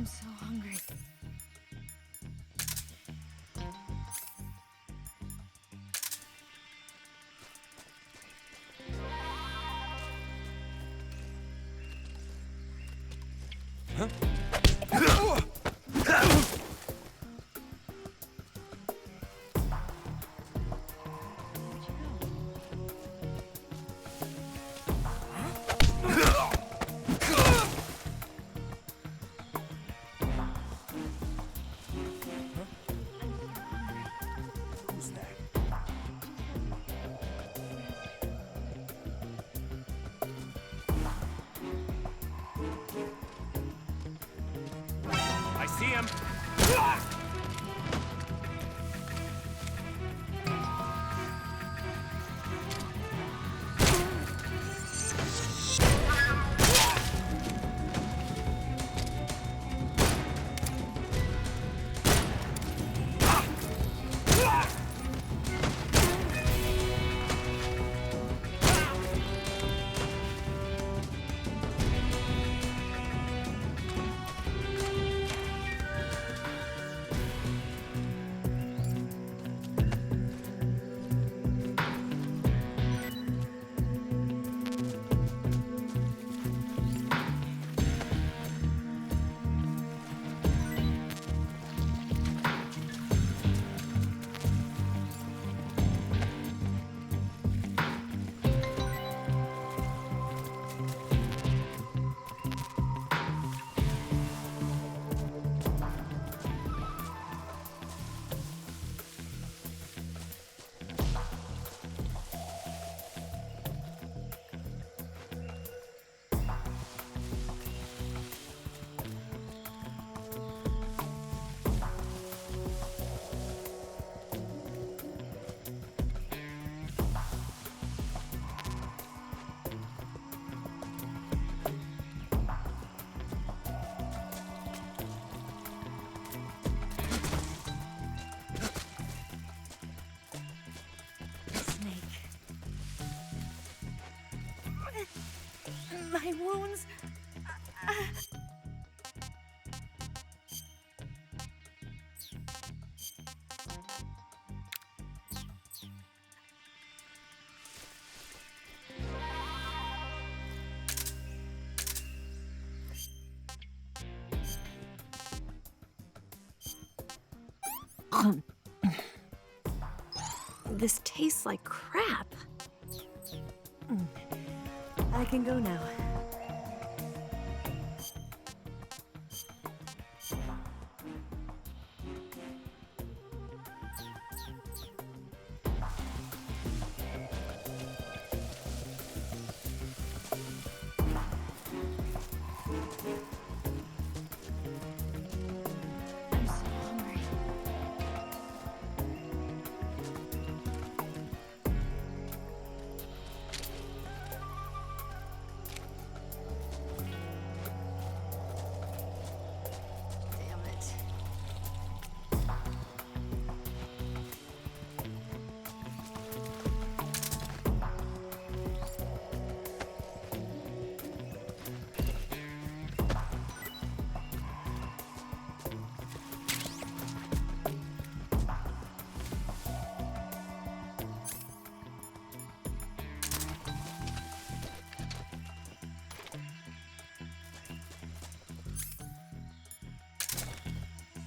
I'm so hungry. I see him. My wounds. This tastes like crap. I can go now. I'm so hungry. Damn it.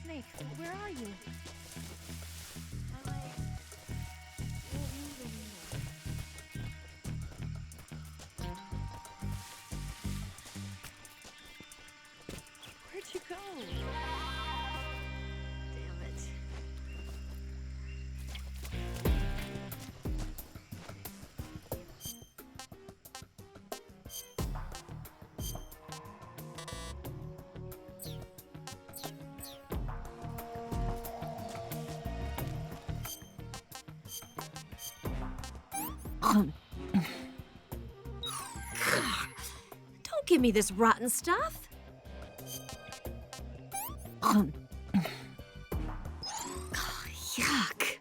Snake, where are you? Where'd you go? Damn it. Don't give me this rotten stuff. Yuck.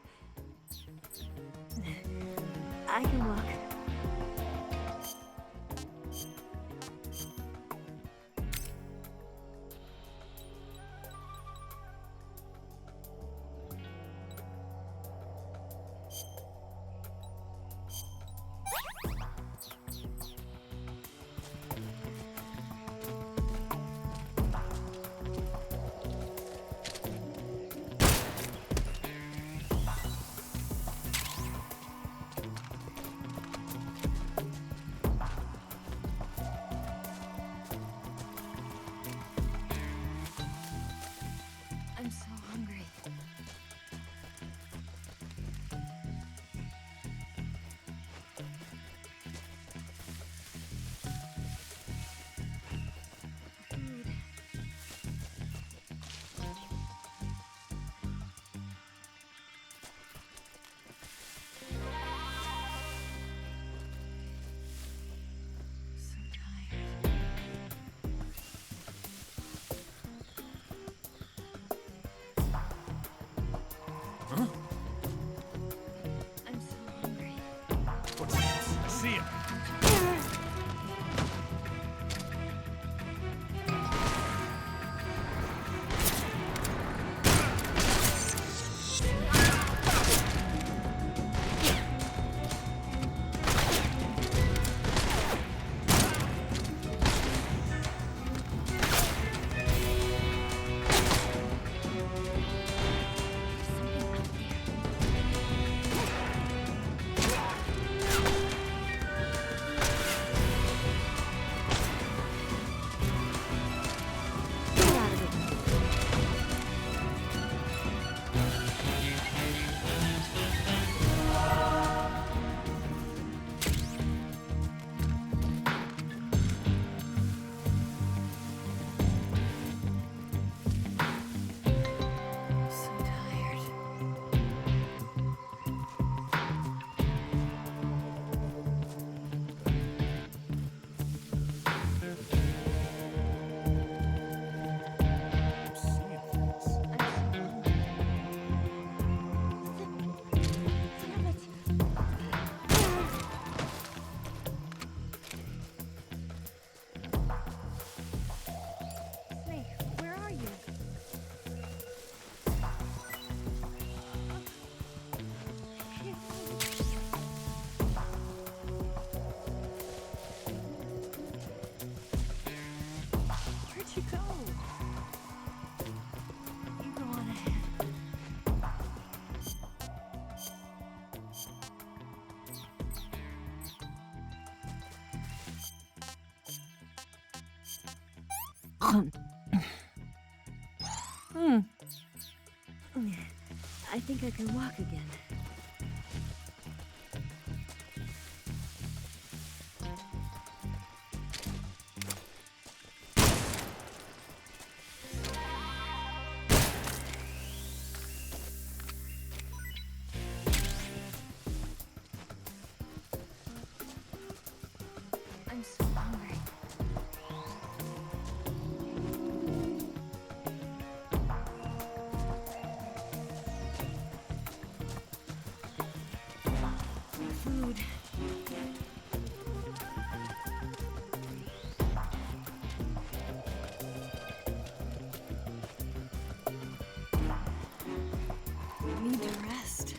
I can walk. I think I can walk again. I'm so hungry. Food. Need to rest.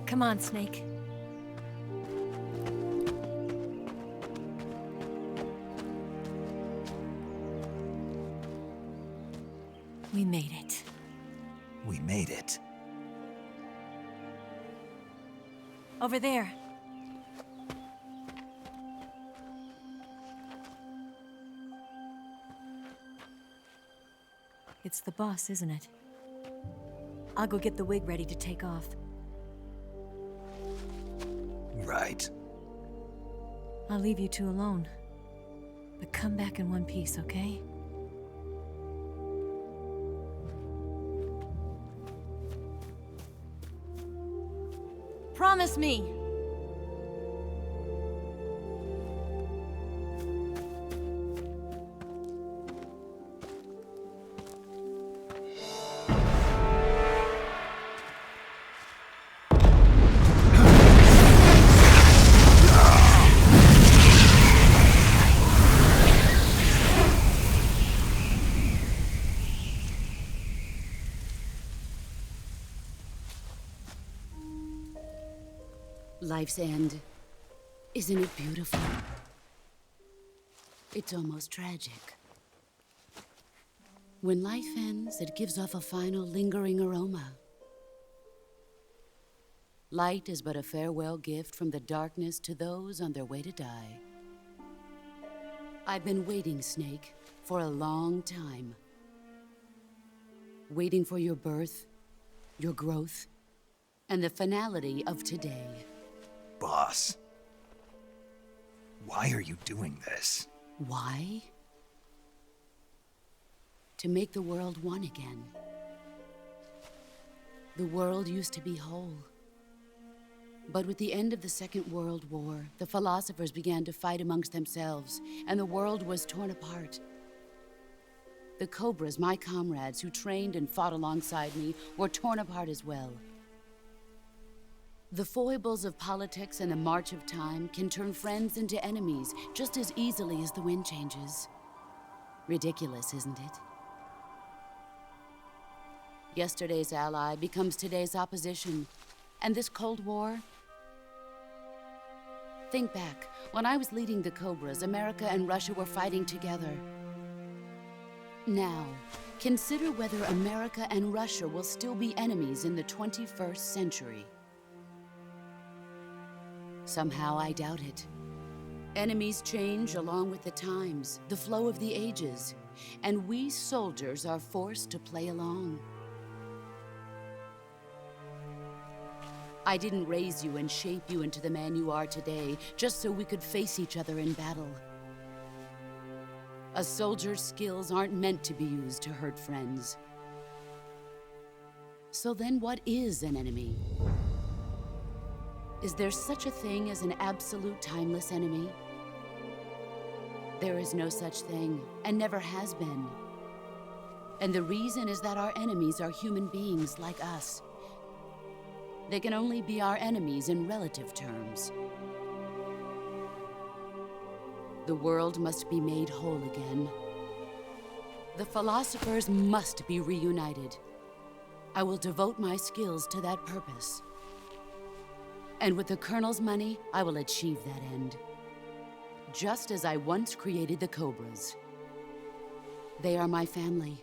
Come on, Snake. We made it. We made it. Over there. It's the boss, isn't it? I'll go get the wig ready to take off. Right. I'll leave you two alone. But come back in one piece, okay? Promise me! Life's end. Isn't it beautiful? It's almost tragic. When life ends, it gives off a final lingering aroma. Light is but a farewell gift from the darkness to those on their way to die. I've been waiting, Snake, for a long time. Waiting for your birth, your growth, and the finality of today. Boss. Why are you doing this? Why? To make the world one again. The world used to be whole. But with the end of the Second World War, the philosophers began to fight amongst themselves, and the world was torn apart. The Cobras, my comrades who trained and fought alongside me, were torn apart as well. The foibles of politics and the march of time can turn friends into enemies just as easily as the wind changes. Ridiculous, isn't it? Yesterday's ally becomes today's opposition. And this Cold War? Think back. When I was leading the Cobras, America and Russia were fighting together. Now, consider whether America and Russia will still be enemies in the 21st century. Somehow I doubt it. Enemies change along with the times, the flow of the ages, and we soldiers are forced to play along. I didn't raise you and shape you into the man you are today just so we could face each other in battle. A soldier's skills aren't meant to be used to hurt friends. So then what is an enemy? Is there such a thing as an absolute timeless enemy? There is no such thing, and never has been. And the reason is that our enemies are human beings like us. They can only be our enemies in relative terms. The world must be made whole again. The philosophers must be reunited. I will devote my skills to that purpose. And with the Colonel's money, I will achieve that end. Just as I once created the Cobras. They are my family.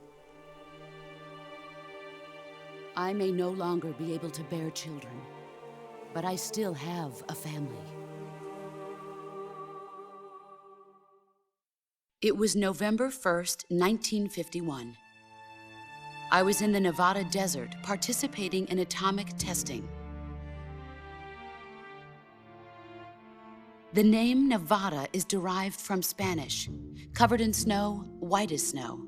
I may no longer be able to bear children, but I still have a family. It was November 1st, 1951. I was in the Nevada desert participating in atomic testing. The name Nevada is derived from Spanish, covered in snow, white as snow.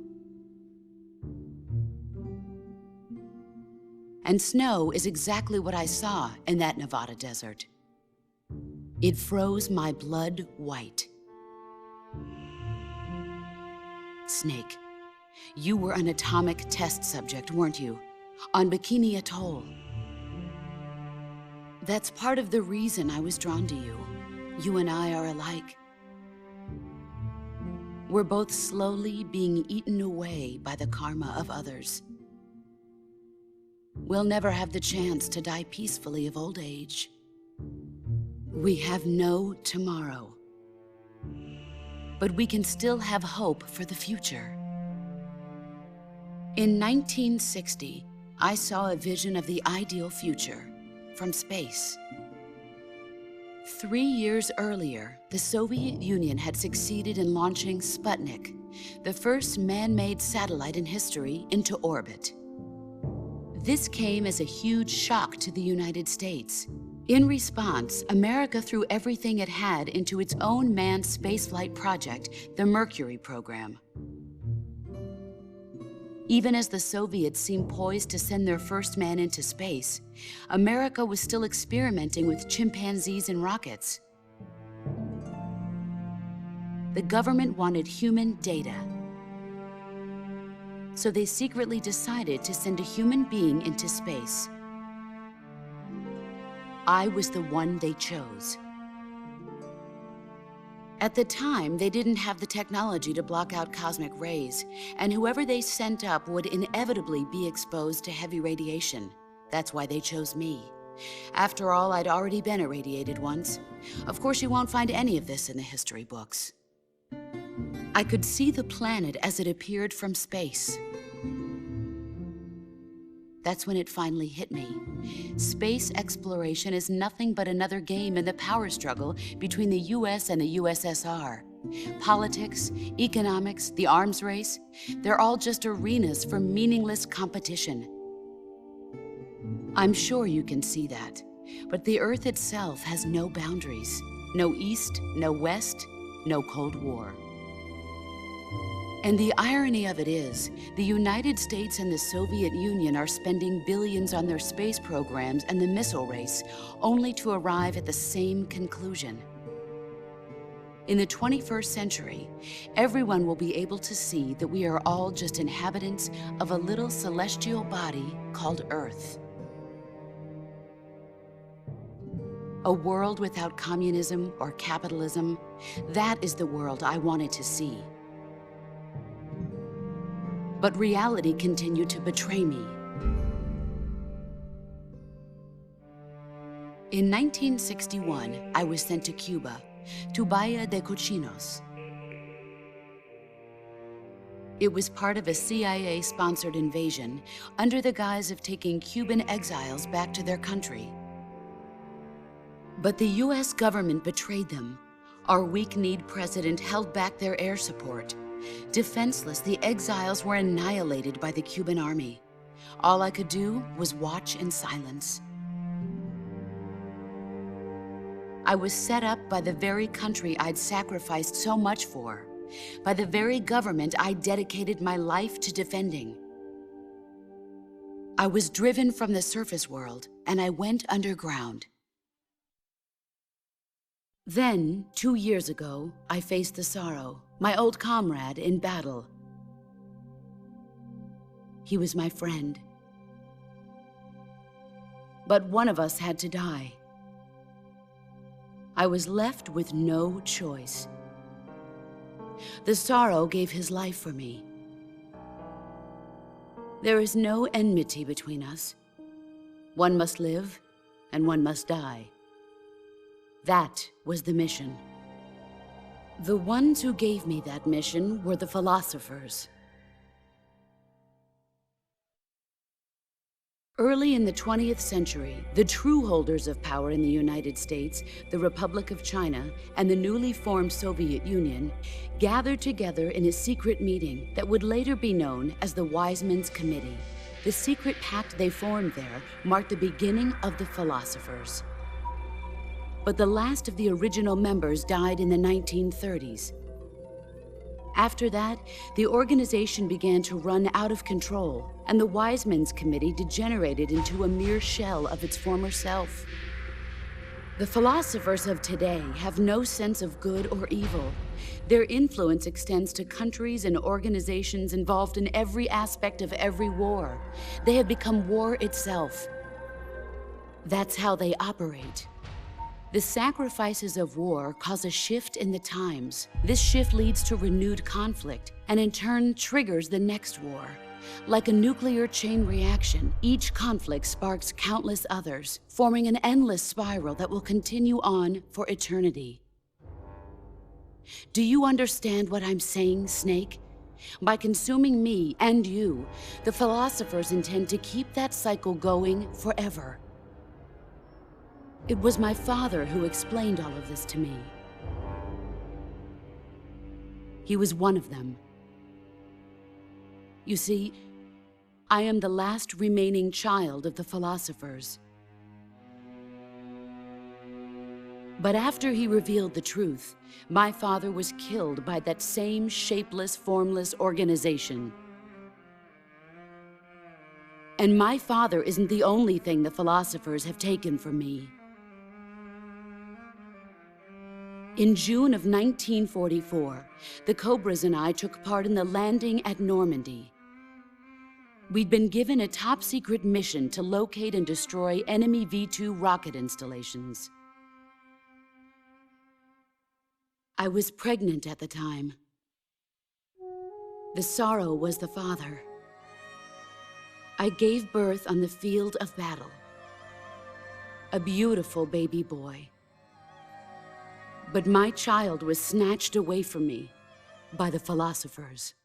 And snow is exactly what I saw in that Nevada desert. It froze my blood white. Snake, you were an atomic test subject, weren't you? On Bikini Atoll. That's part of the reason I was drawn to you. You and I are alike. We're both slowly being eaten away by the karma of others. We'll never have the chance to die peacefully of old age. We have no tomorrow. But we can still have hope for the future. In 1960, I saw a vision of the ideal future from space. 3 years earlier, the Soviet Union had succeeded in launching Sputnik, the first man-made satellite in history, into orbit. This came as a huge shock to the United States. In response, America threw everything it had into its own manned spaceflight project, the Mercury program. Even as the Soviets seemed poised to send their first man into space, America was still experimenting with chimpanzees and rockets. The government wanted human data. So they secretly decided to send a human being into space. I was the one they chose. At the time, they didn't have the technology to block out cosmic rays, and whoever they sent up would inevitably be exposed to heavy radiation. That's why they chose me. After all, I'd already been irradiated once. Of course, you won't find any of this in the history books. I could see the planet as it appeared from space. That's when it finally hit me. Space exploration is nothing but another game in the power struggle between the US and the USSR. Politics, economics, the arms race, they're all just arenas for meaningless competition. I'm sure you can see that, but the Earth itself has no boundaries. No East, no West, no Cold War. And the irony of it is, the United States and the Soviet Union are spending billions on their space programs and the missile race, only to arrive at the same conclusion. In the 21st century, everyone will be able to see that we are all just inhabitants of a little celestial body called Earth. A world without communism or capitalism, that is the world I wanted to see. But reality continued to betray me. In 1961, I was sent to Cuba, to Bahia de Cochinos. It was part of a CIA-sponsored invasion under the guise of taking Cuban exiles back to their country. But the US government betrayed them. Our weak-kneed president held back their air support. Defenseless, the exiles were annihilated by the Cuban army. All I could do was watch in silence. I was set up by the very country I'd sacrificed so much for, by the very government I dedicated my life to defending. I was driven from the surface world, and I went underground. Then, 2 years ago, I faced the Sorrow, my old comrade in battle. He was my friend. But one of us had to die. I was left with no choice. The Sorrow gave his life for me. There is no enmity between us. One must live, and one must die. That was the mission. The ones who gave me that mission were the philosophers. Early in the 20th century, the true holders of power in the United States, the Republic of China, and the newly formed Soviet Union gathered together in a secret meeting that would later be known as the Wise Men's Committee. The secret pact they formed there marked the beginning of the philosophers. But the last of the original members died in the 1930s. After that, the organization began to run out of control, and the Wise Men's Committee degenerated into a mere shell of its former self. The philosophers of today have no sense of good or evil. Their influence extends to countries and organizations involved in every aspect of every war. They have become war itself. That's how they operate. The sacrifices of war cause a shift in the times. This shift leads to renewed conflict, and in turn triggers the next war. Like a nuclear chain reaction, each conflict sparks countless others, forming an endless spiral that will continue on for eternity. Do you understand what I'm saying, Snake? By consuming me and you, the philosophers intend to keep that cycle going forever. It was my father who explained all of this to me. He was one of them. You see, I am the last remaining child of the philosophers. But after he revealed the truth, my father was killed by that same shapeless, formless organization. And my father isn't the only thing the philosophers have taken from me. In June of 1944, the Cobras and I took part in the landing at Normandy. We'd been given a top-secret mission to locate and destroy enemy V-2 rocket installations. I was pregnant at the time. The Sorrow was the father. I gave birth on the field of battle. A beautiful baby boy. But my child was snatched away from me by the philosophers.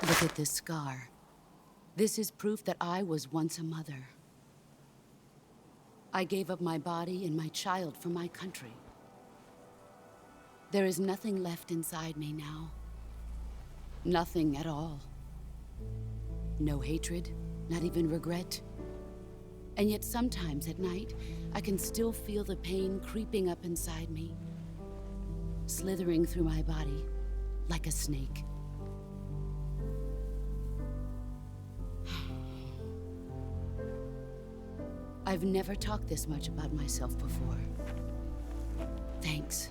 Look at this scar. This is proof that I was once a mother. I gave up my body and my child for my country. There is nothing left inside me now. Nothing at all. No hatred, not even regret. And yet sometimes at night, I can still feel the pain creeping up inside me, slithering through my body like a snake. I've never talked this much about myself before. Thanks.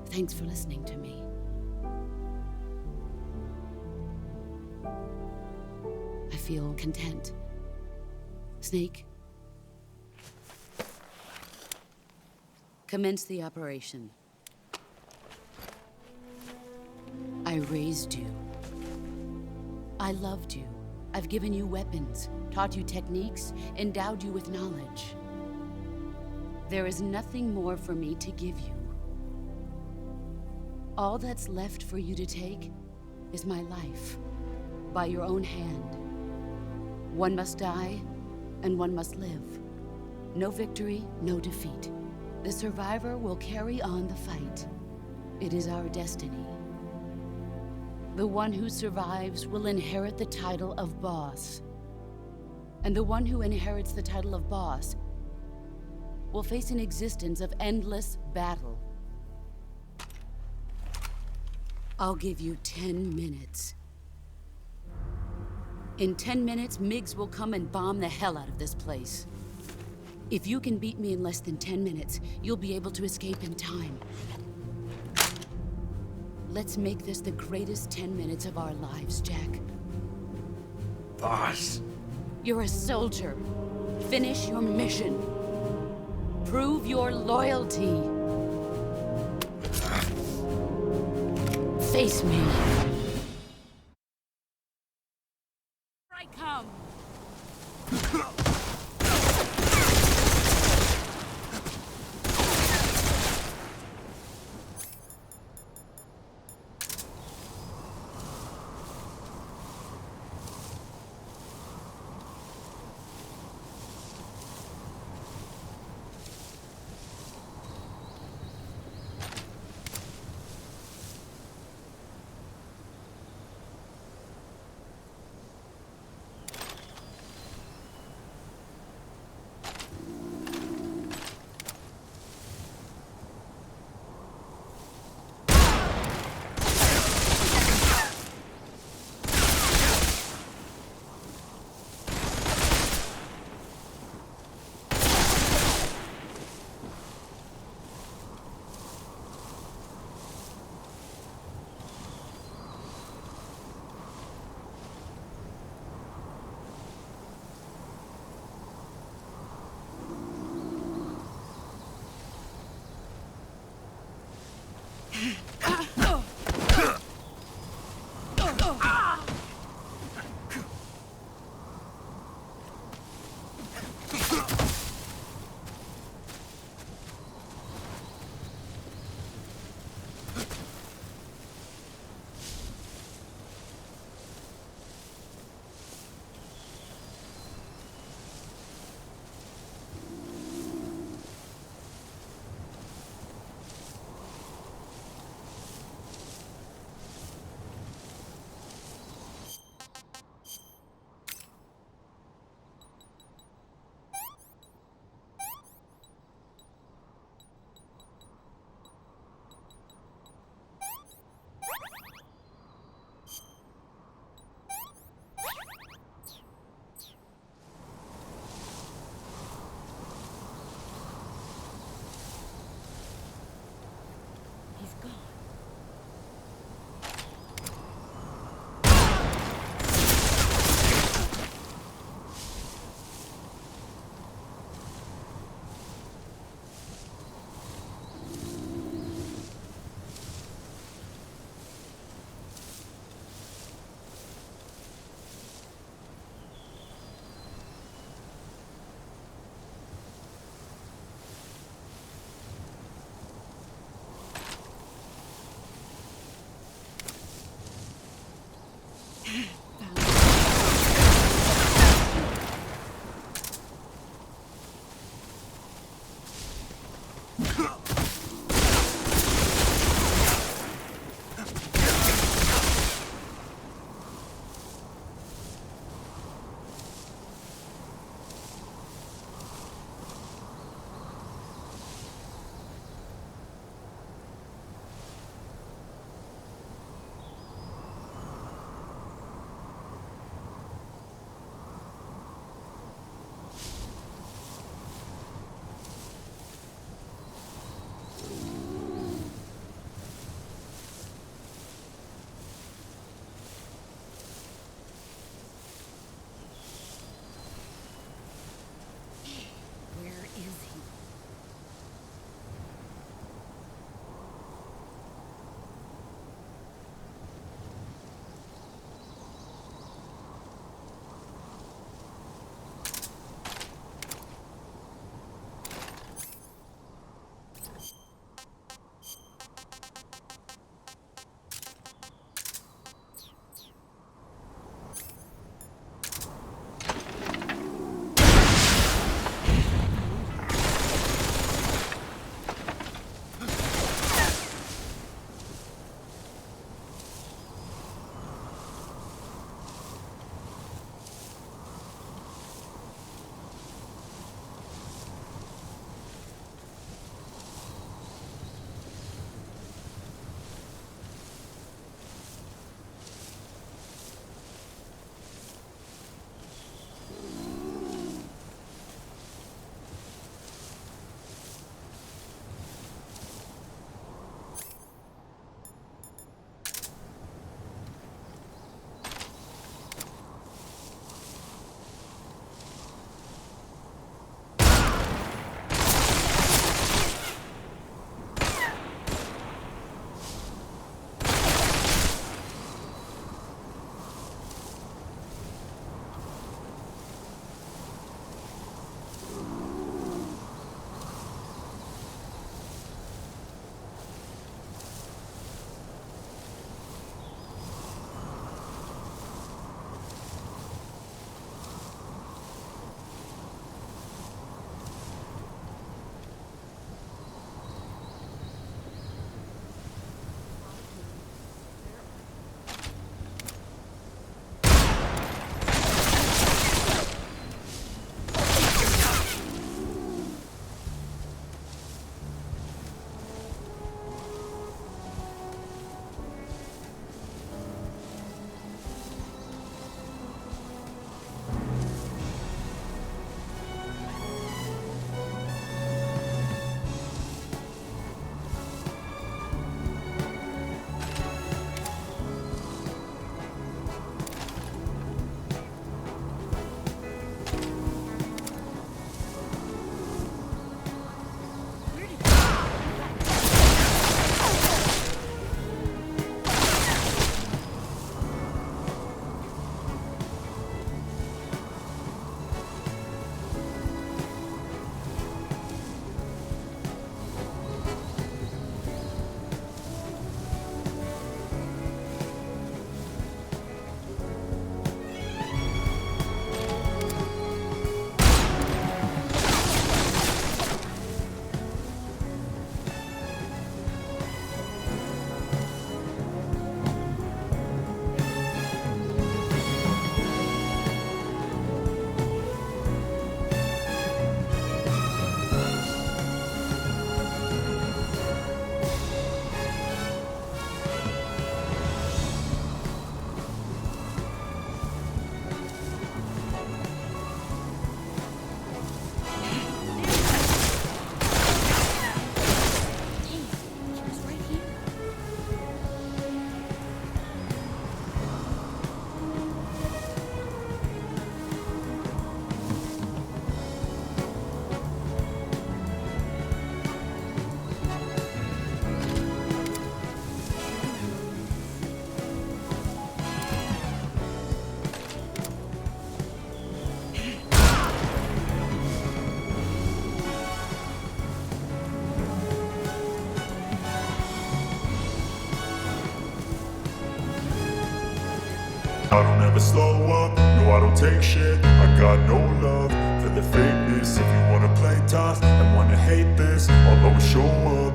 Thanks for listening to me. I feel content. Snake, commence the operation. I raised you. I loved you. I've given you weapons, taught you techniques, endowed you with knowledge. There is nothing more for me to give you. All that's left for you to take is my life, by your own hand. One must die, and one must live. No victory, no defeat. The survivor will carry on the fight. It is our destiny. The one who survives will inherit the title of boss. And the one who inherits the title of boss will face an existence of endless battle. I'll give you 10 minutes. In 10 minutes, MiGs will come and bomb the hell out of this place. If you can beat me in less than 10 minutes, you'll be able to escape in time. Let's make this the greatest 10 minutes of our lives, Jack. Boss. You're a soldier. Finish your mission. Prove your loyalty. Face me. I come. I don't ever slow up, no I don't take shit. I got no love for the fakeness. If you wanna play tough and wanna hate this, I'll always show up.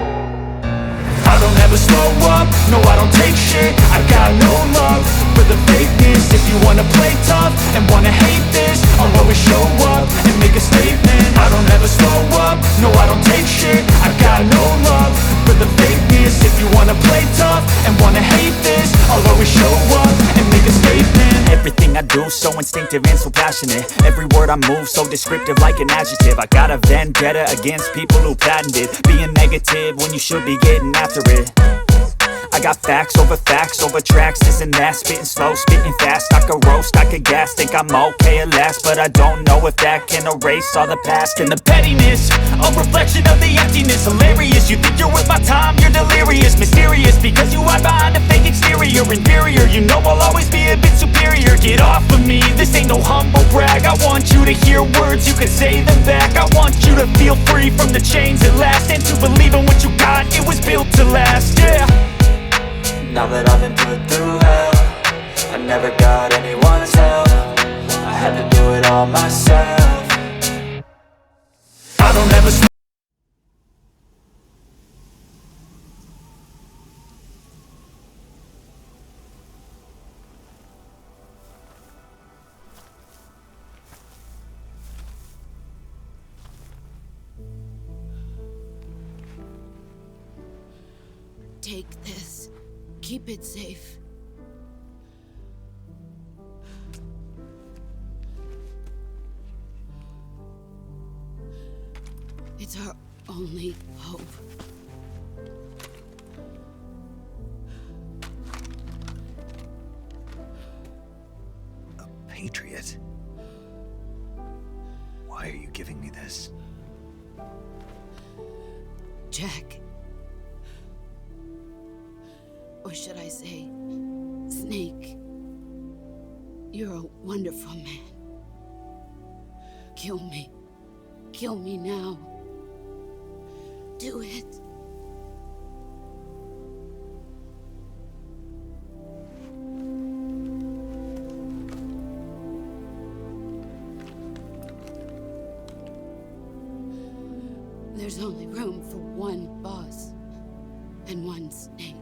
I don't ever slow up, no I don't take shit. I got no love for the fakeness. If you wanna play tough and wanna hate this, I'll always show up and make a statement. I don't ever slow up, no I don't take shit. I got no love for the fakeness. If you wanna play tough and wanna hate this, I'll always show up and make a statement. Everything I do so instinctive and so passionate. Every word I move so descriptive like an adjective. I got a vendetta against people who patented being negative when you should be getting after it. I got facts over tracks, this and that. Spitting slow, spitting fast. I could roast, I could gas. Think I'm okay at last, but I don't know if that can erase all the past. And the pettiness, a reflection of the emptiness. Hilarious, you think you're worth my time, you're delirious. Mysterious, because you hide behind a fake exterior. Inferior, you know I'll always be a bit superior. Get off of me, this ain't no humble brag. I want you to hear words, you can say them back. I want you to feel free from the chains at last, and to believe in what you got, it was built to last, yeah. Now that I've been put through hell, I never got anyone's help. I had to do it all myself. I don't ever slow. Take this. Keep it safe. It's our only hope. A patriot? Why are you giving me this? Jack. Or should I say, Snake? You're a wonderful man. Kill me. Kill me now. Do it. There's only room for one boss and one snake.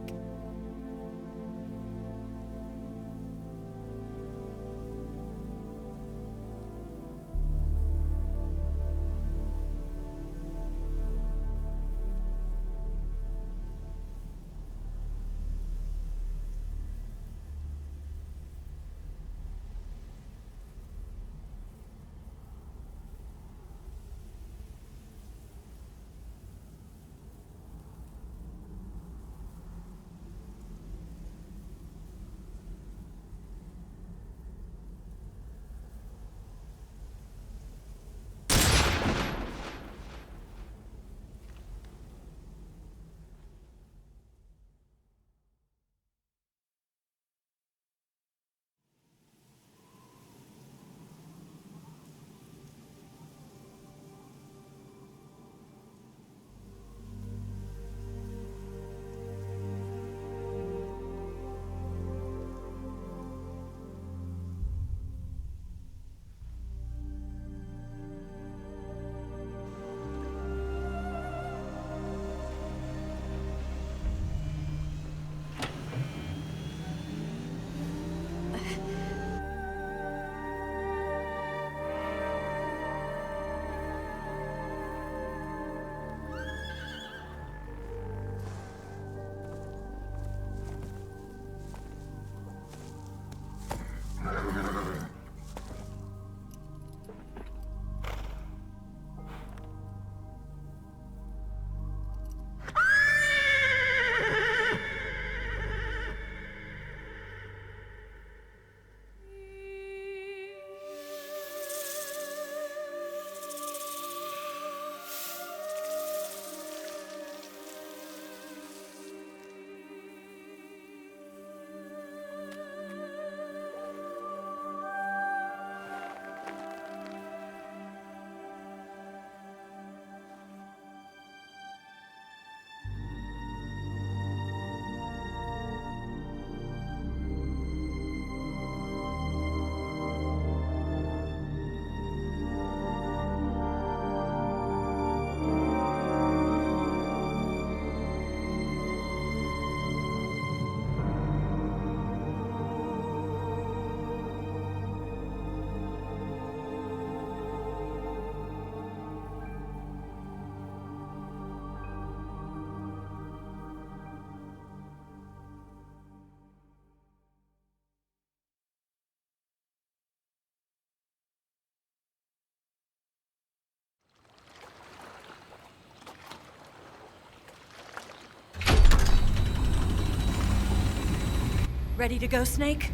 Ready to go, Snake?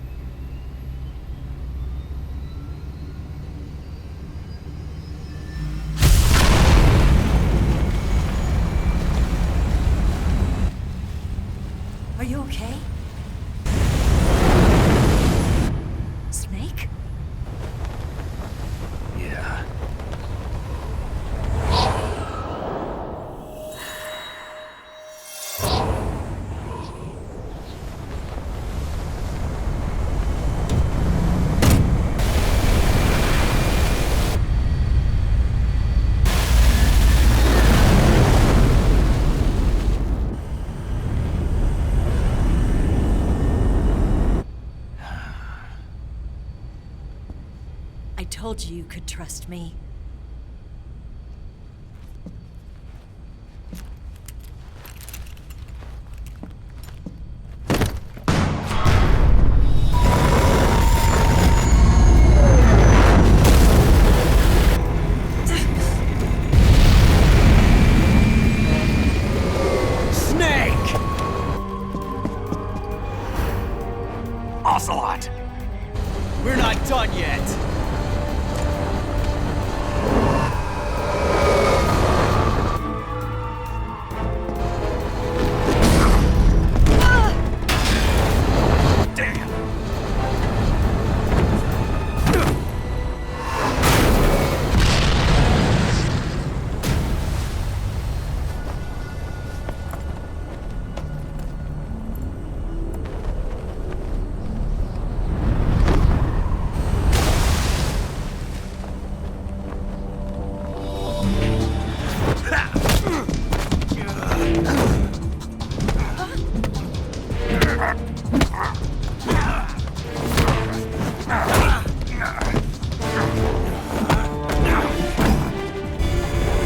Are you okay? Snake? Yeah. I told you you could trust me. Snake! Ocelot! We're not done yet!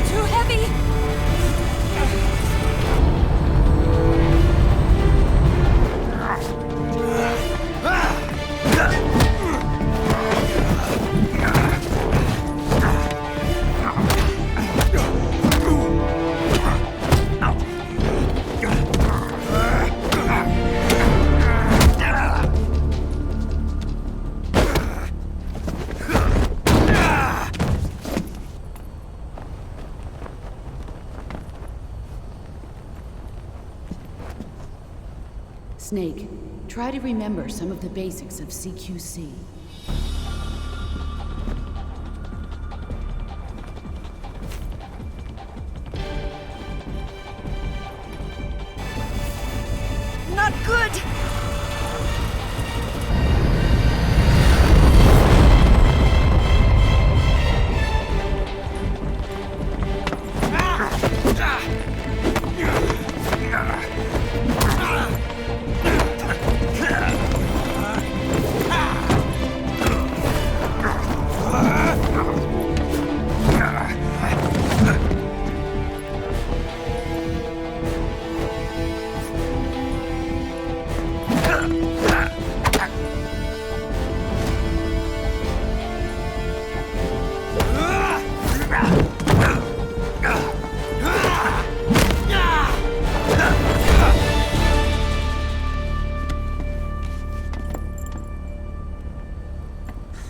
Too heavy! Snake, try to remember some of the basics of CQC. Not good!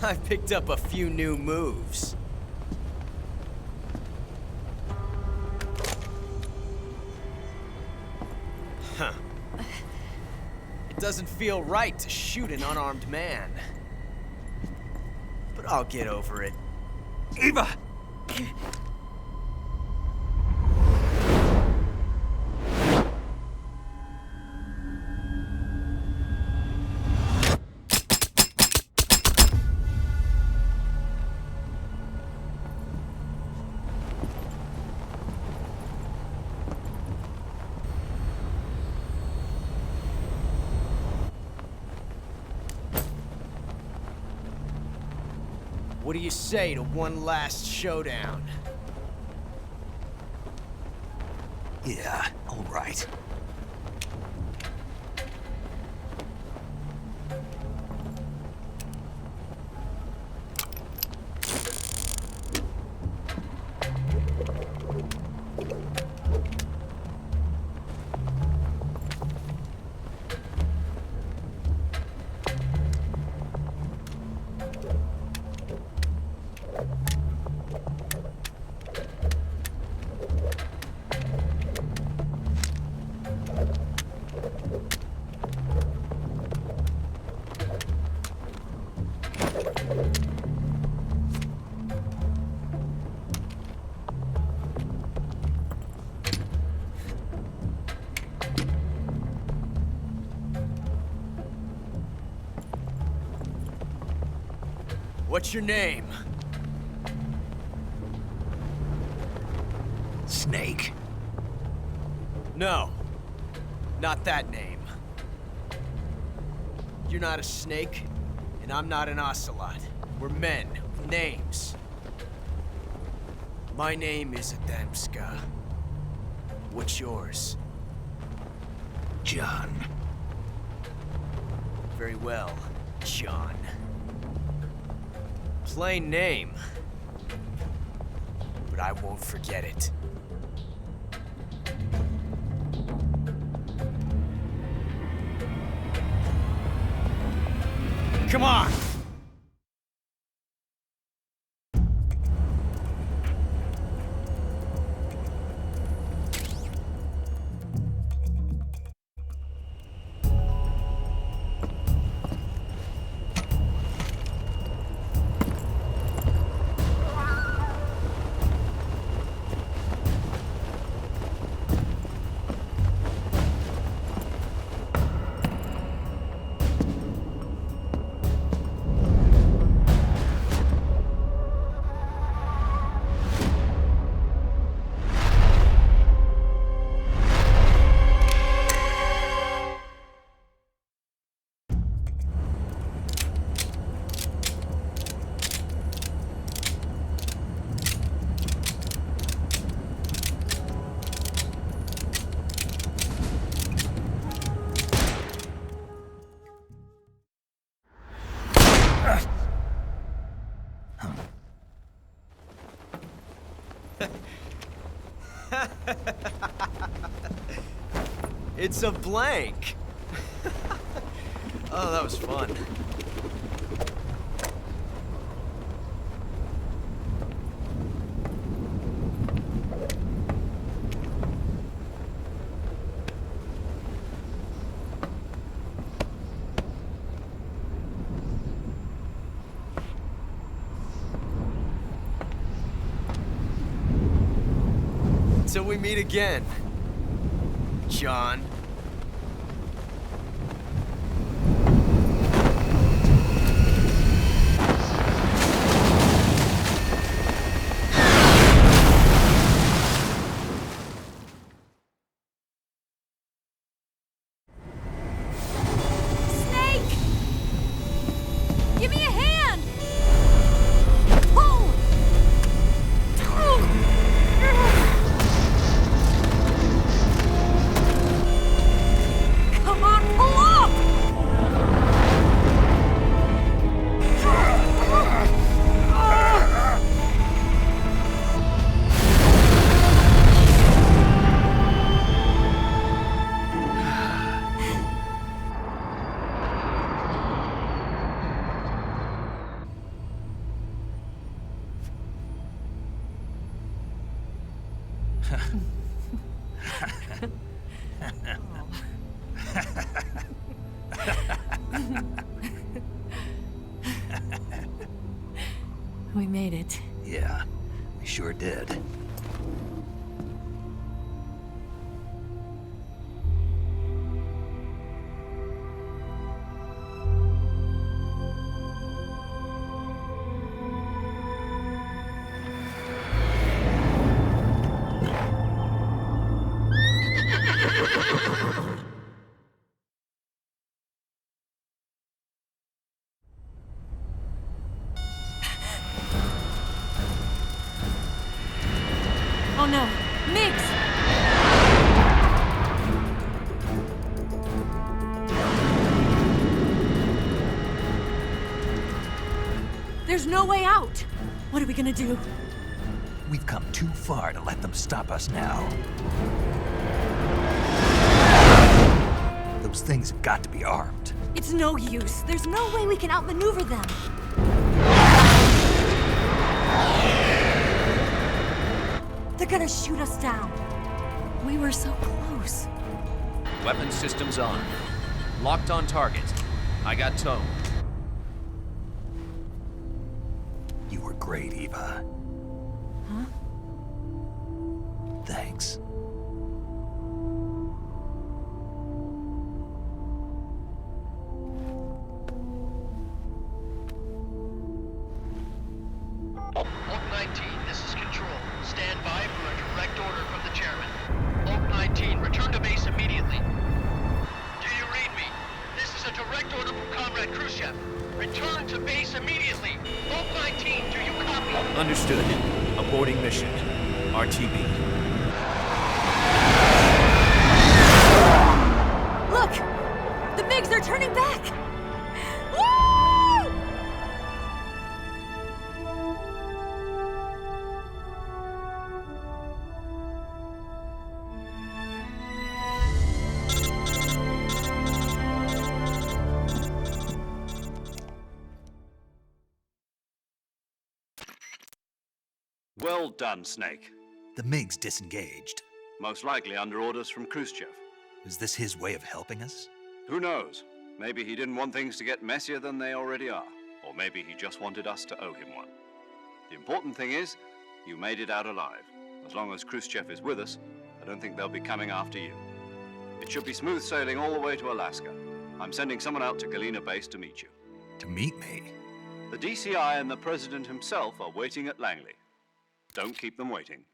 I picked up a few new moves. Huh. It doesn't feel right to shoot an unarmed man. But I'll get over it. Eva! What do you say to one last showdown? Yeah, all right. What's your name? Snake. No. Not that name. You're not a snake, and I'm not an Ocelot. We're men with names. My name is Adamska. What's yours? John. Very well, John. Plain name. But I won't forget it. Come on! It's a blank. Oh, that was fun. Until we meet again, John. Snake! Give me a hand! Pull! Come on, pull up! We made it. Yeah, we sure did. Oh no, Migs! There's no way out! What are we gonna do? We've come too far to let them stop us now. Those things have got to be armed. It's no use. There's no way we can outmaneuver them. They're gonna shoot us down. We were so close. Weapon systems on. Locked on target. I got tow. great, Eva. Huh? Thanks. Oak 19, this is Control. Stand by for a direct order from the chairman. Oak 19, return to base immediately. Do you read me? This is a direct order from Comrade Khrushchev. Return to base immediately. Oak 19, do you copy? Understood. Aborting mission. RTB. Look! The MiGs are turning back! Woo! Well done, Snake. The MiGs disengaged. Most likely under orders from Khrushchev. Is this his way of helping us? Who knows? Maybe he didn't want things to get messier than they already are. Or maybe he just wanted us to owe him one. The important thing is, you made it out alive. As long as Khrushchev is with us, I don't think they'll be coming after you. It should be smooth sailing all the way to Alaska. I'm sending someone out to Galena Base to meet you. To meet me? The DCI and the President himself are waiting at Langley. Don't keep them waiting.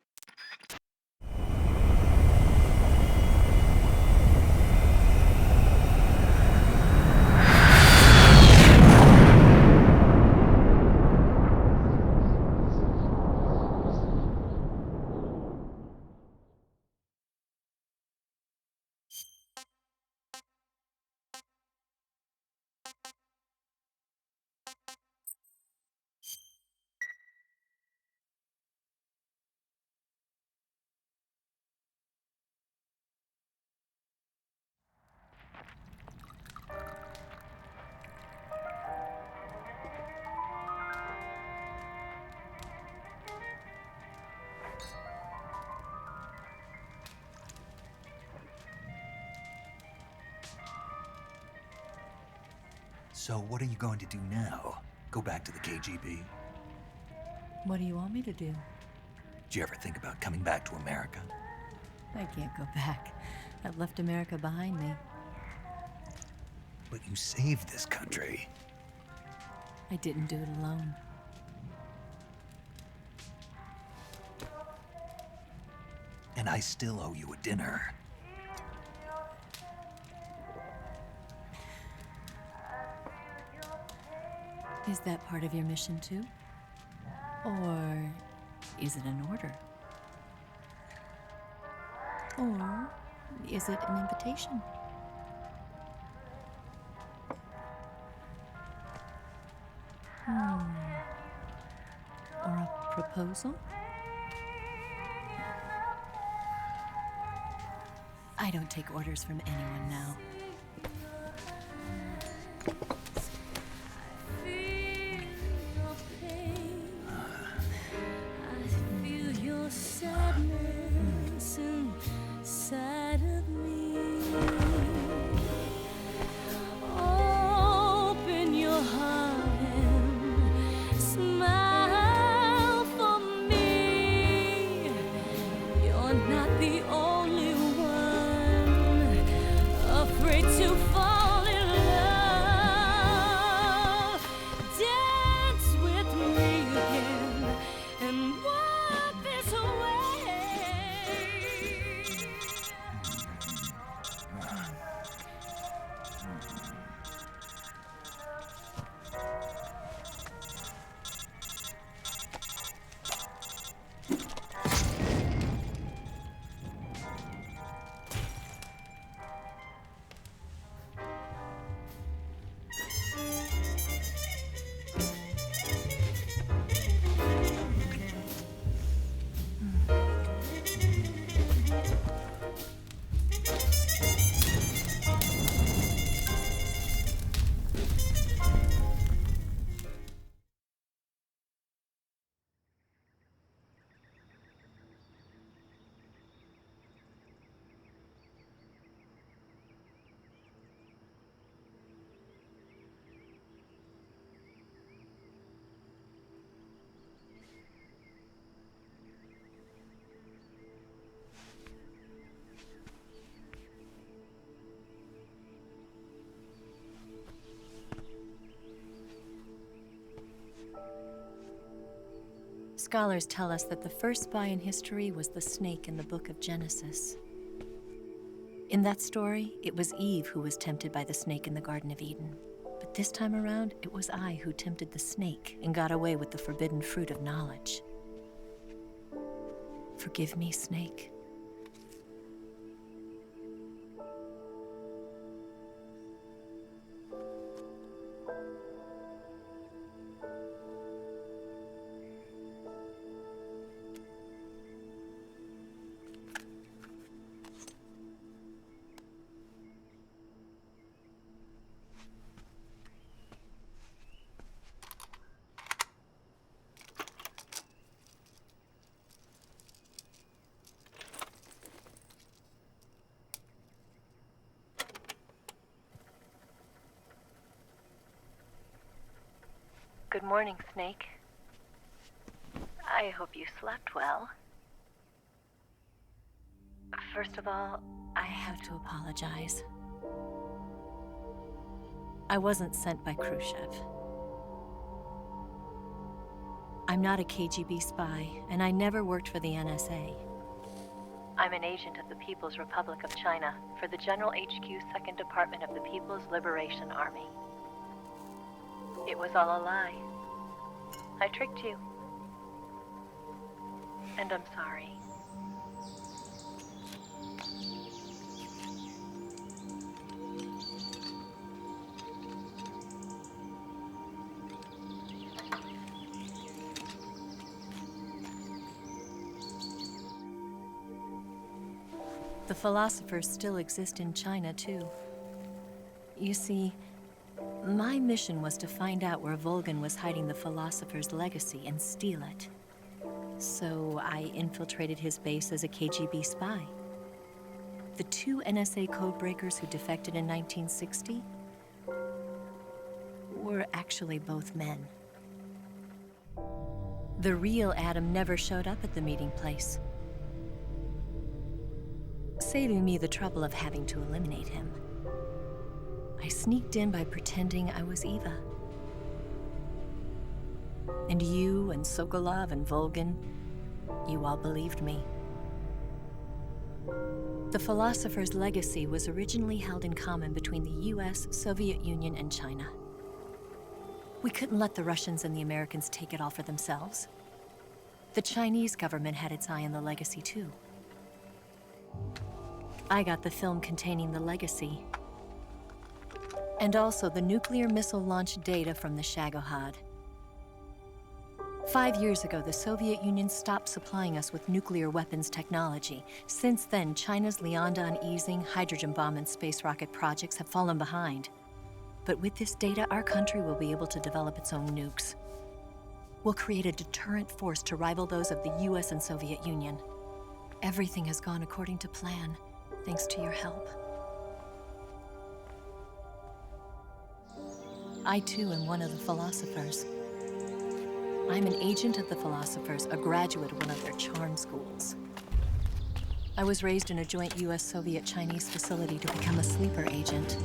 So what are you going to do now? Go back to the KGB? What do you want me to do? Did you ever think about coming back to America? I can't go back. I've left America behind me. But you saved this country. I didn't do it alone. And I still owe you a dinner. Is that part of your mission too? Or is it an order? Or is it an invitation? Or a proposal? I don't take orders from anyone now. Afraid to fall in love. Scholars tell us that the first spy in history was the snake in the book of Genesis. In that story, it was Eve who was tempted by the snake in the Garden of Eden. But this time around, it was I who tempted the snake and got away with the forbidden fruit of knowledge. Forgive me, Snake. Good morning, Snake. I hope you slept well. First of all, I have to apologize. I wasn't sent by Khrushchev. I'm not a KGB spy, and I never worked for the NSA. I'm an agent of the People's Republic of China for the General HQ 2nd Department of the People's Liberation Army. It was all a lie. I tricked you. And I'm sorry. The philosophers still exist in China, too. You see, my mission was to find out where Volgin was hiding the philosopher's legacy and steal it. So I infiltrated his base as a KGB spy. The two NSA codebreakers who defected in 1960 were actually both men. The real Adam never showed up at the meeting place, saving me the trouble of having to eliminate him. I sneaked in by pretending I was Eva. And you and Sokolov and Volgin, you all believed me. The philosopher's legacy was originally held in common between the US, Soviet Union, and China. We couldn't let the Russians and the Americans take it all for themselves. The Chinese government had its eye on the legacy too. I got the film containing the legacy, and also the nuclear missile launch data from the Shagohod. 5 years ago, the Soviet Union stopped supplying us with nuclear weapons technology. Since then, China's Liaodong easing, hydrogen bomb, and space rocket projects have fallen behind. But with this data, our country will be able to develop its own nukes. We'll create a deterrent force to rival those of the US and Soviet Union. Everything has gone according to plan, thanks to your help. I too am one of the philosophers. I'm an agent of the philosophers, a graduate of one of their charm schools. I was raised in a joint US-Soviet-Chinese facility to become a sleeper agent.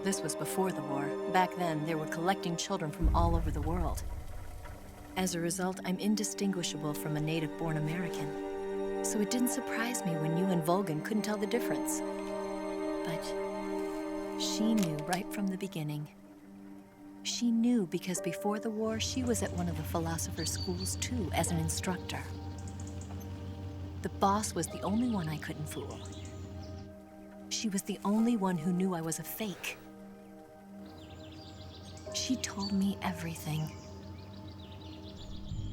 This was before the war. Back then, they were collecting children from all over the world. As a result, I'm indistinguishable from a native-born American. So it didn't surprise me when you and Volgin couldn't tell the difference. But she knew right from the beginning. She knew because before the war, she was at one of the philosopher's schools too, as an instructor. The boss was the only one I couldn't fool. She was the only one who knew I was a fake. She told me everything.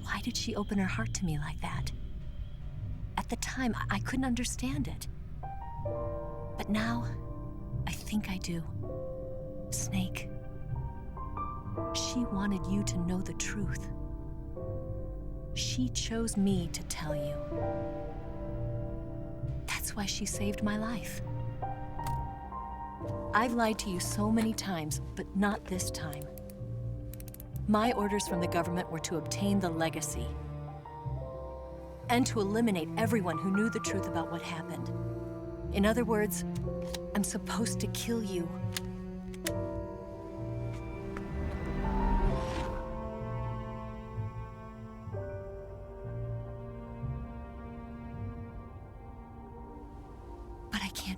Why did she open her heart to me like that? At the time, I couldn't understand it. But now, I think I do. Snake. She wanted you to know the truth. She chose me to tell you. That's why she saved my life. I've lied to you so many times, but not this time. My orders from the government were to obtain the legacy and to eliminate everyone who knew the truth about what happened. In other words, I'm supposed to kill you.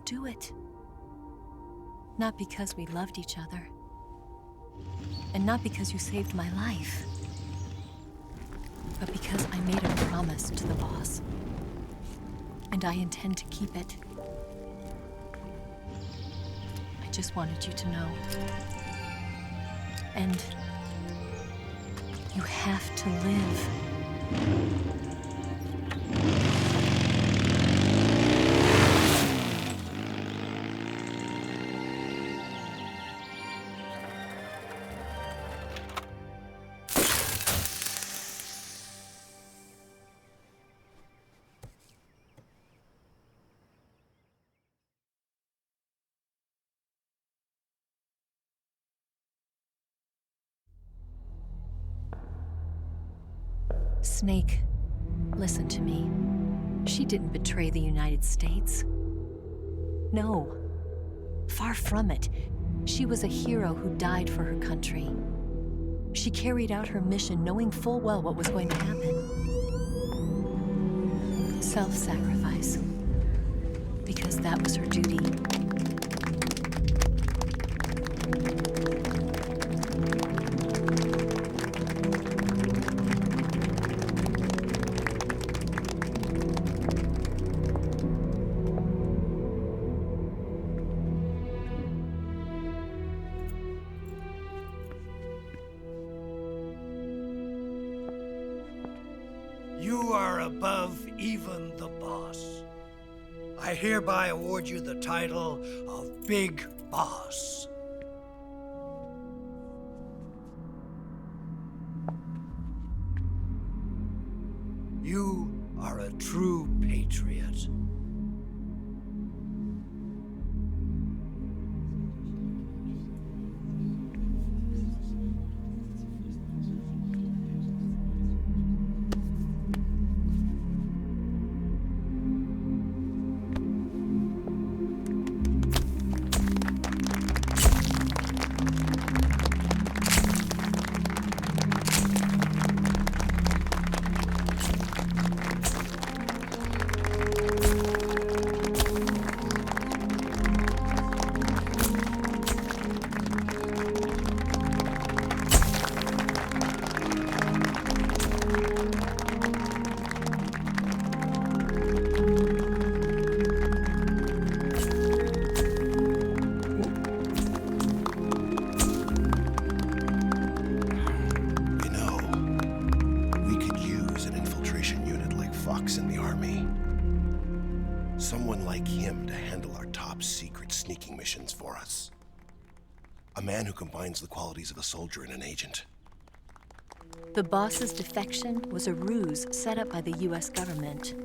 do it. Not because we loved each other. And not because you saved my life. But because I made a promise to the boss. And I intend to keep it. I just wanted you to know. And you have to live. Snake, listen to me. She didn't betray the United States. No. Far from it. She was a hero who died for her country. She carried out her mission knowing full well what was going to happen. Self-sacrifice. Because that was her duty. You are above even the boss. I hereby award you the title of Big Boss. You are a true patriot. Someone like him to handle our top secret sneaking missions for us. A man who combines the qualities of a soldier and an agent. The boss's defection was a ruse set up by the US government.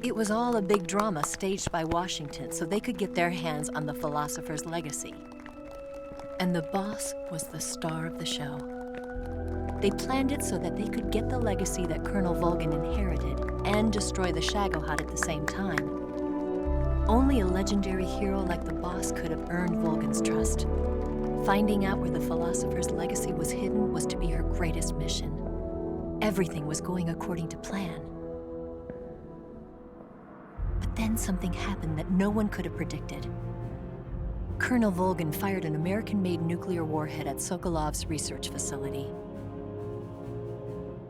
It was all a big drama staged by Washington so they could get their hands on the philosopher's legacy. And the boss was the star of the show. They planned it so that they could get the legacy that Colonel Volgin inherited and destroy the Shagohod at the same time. Only a legendary hero like the boss could have earned Volgin's trust. Finding out where the philosopher's legacy was hidden was to be her greatest mission. Everything was going according to plan. But then something happened that no one could have predicted. Colonel Volgin fired an American-made nuclear warhead at Sokolov's research facility.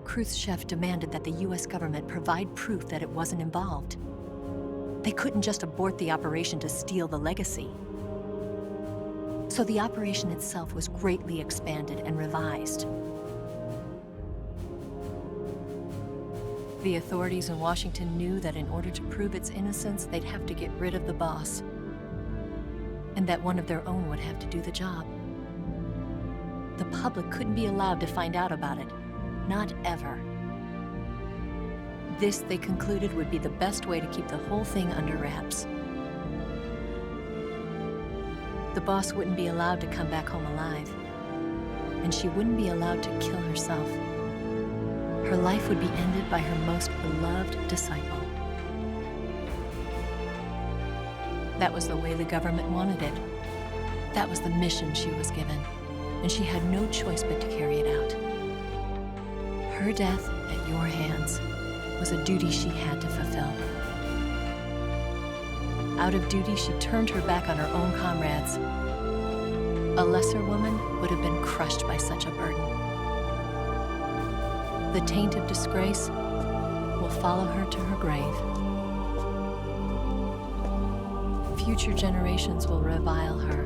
Khrushchev demanded that the US government provide proof that it wasn't involved. They couldn't just abort the operation to steal the legacy. So the operation itself was greatly expanded and revised. The authorities in Washington knew that in order to prove its innocence, they'd have to get rid of the boss, and that one of their own would have to do the job. The public couldn't be allowed to find out about it. Not ever. This, they concluded, would be the best way to keep the whole thing under wraps. The boss wouldn't be allowed to come back home alive, and she wouldn't be allowed to kill herself. Her life would be ended by her most beloved disciple. That was the way the government wanted it. That was the mission she was given, and she had no choice but to carry it out. Her death at your hands was a duty she had to fulfill. Out of duty, she turned her back on her own comrades. A lesser woman would have been crushed by such a burden. The taint of disgrace will follow her to her grave. Future generations will revile her.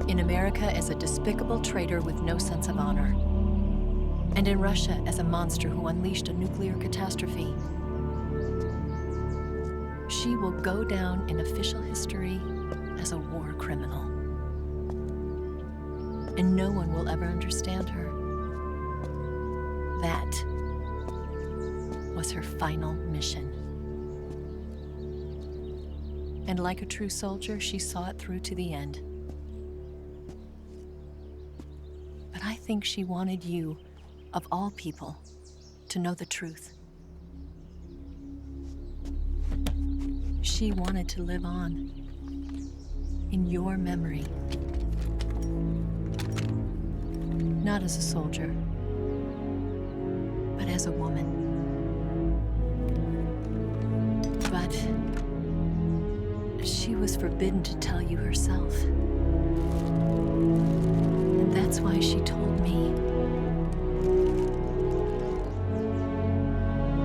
In America as a despicable traitor with no sense of honor. And in Russia as a monster who unleashed a nuclear catastrophe. She will go down in official history as a war criminal. And no one will ever understand her. That was her final mission. And like a true soldier, she saw it through to the end. But I think she wanted you, of all people, to know the truth. She wanted to live on in your memory. Not as a soldier, but as a woman. But she was forbidden to tell you herself. And that's why she told me.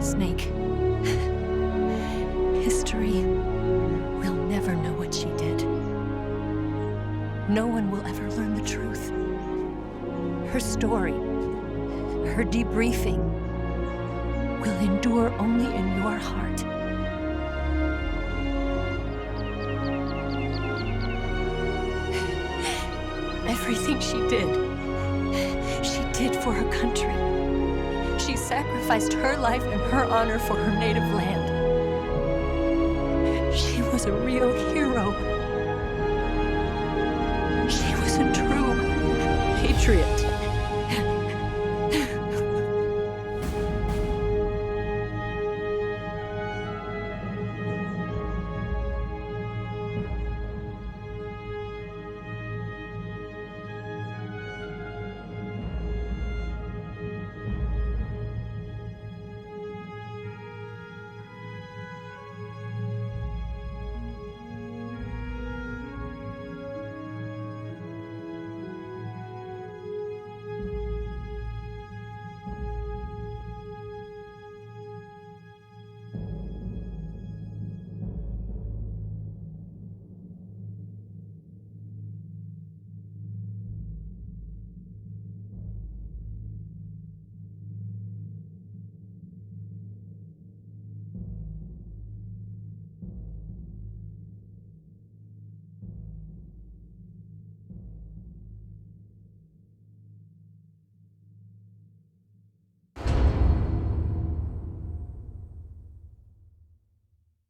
Snake, history will never know what she did. No one will ever learn the truth. Her story, her debriefing, will endure only in your heart. Everything she did for her country. She sacrificed her life and her honor for her native land. She was a real hero. She was a true patriot.